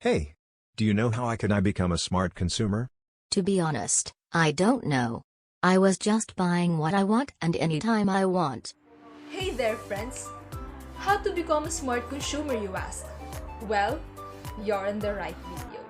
Hey, do you know how I become a smart consumer? To be honest, I don't know. I was just buying what I want and anytime I want. Hey there friends! How to become a smart consumer, you ask? Well, you're in the right video.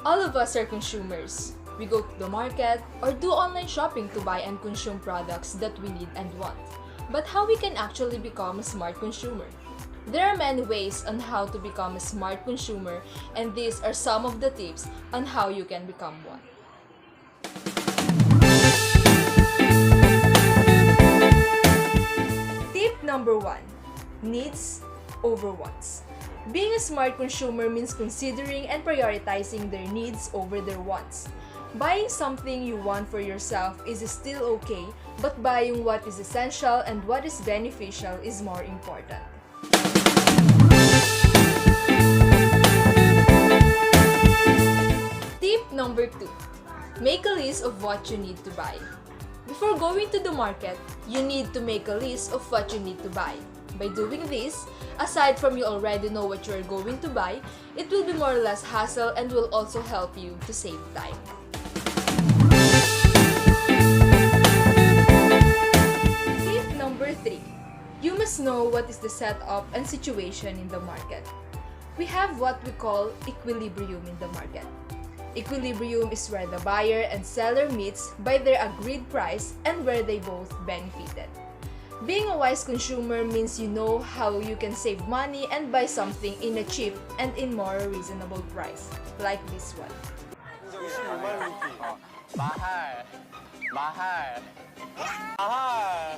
All of us are consumers. We go to the market or do online shopping to buy and consume products that we need and want. But how we can actually become a smart consumer? There are many ways on how to become a smart consumer, and these are some of the tips on how you can become one. Tip number 1. Needs over wants. Being a smart consumer means considering and prioritizing their needs over their wants. Buying something you want for yourself is still okay, but buying what is essential and what is beneficial is more important. Tip number 2. Make a list of what you need to buy. Before going to the market, you need to make a list of what you need to buy. By doing this, aside from you already know what you are going to buy, it will be more or less hassle and will also help you to save time. Tip number 3. You must know what is the setup and situation in the market. We have what we call equilibrium in the market. Equilibrium is where the buyer and seller meets by their agreed price and where they both benefited. Being a wise consumer means you know how you can save money and buy something in a cheap and in more reasonable price, like this one. Mahal. Mahal. Mahal.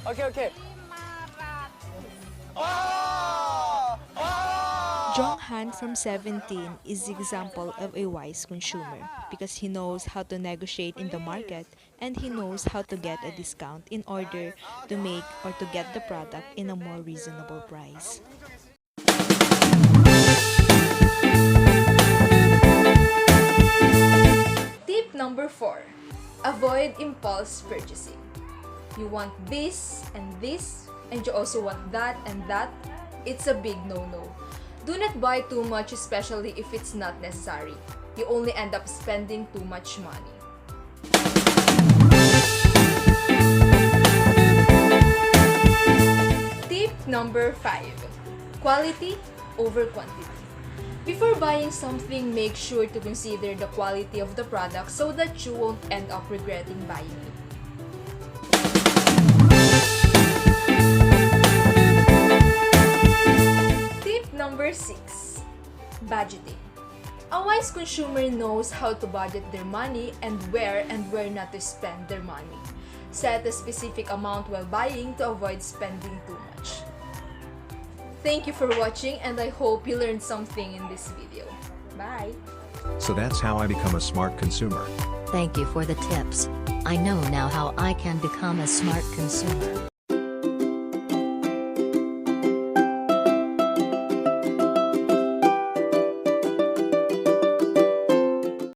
Ada 6. Okay. Jong Han from 17 is the example of a wise consumer because he knows how to negotiate in the market and he knows how to get a discount in order to make or to get the product in a more reasonable price. Tip number 4. Avoid impulse purchasing. You want this and you also want that and that. It's a big no-no. Do not buy too much, especially if it's not necessary. You only end up spending too much money. Tip number 5. Quality over quantity. Before buying something, make sure to consider the quality of the product so that you won't end up regretting buying it. Number 6. Budgeting. A wise consumer knows how to budget their money and where not to spend their money. Set a specific amount while buying to avoid spending too much. Thank you for watching and I hope you learned something in this video. Bye! So that's how I become a smart consumer. Thank you for the tips. I know now how I can become a smart consumer.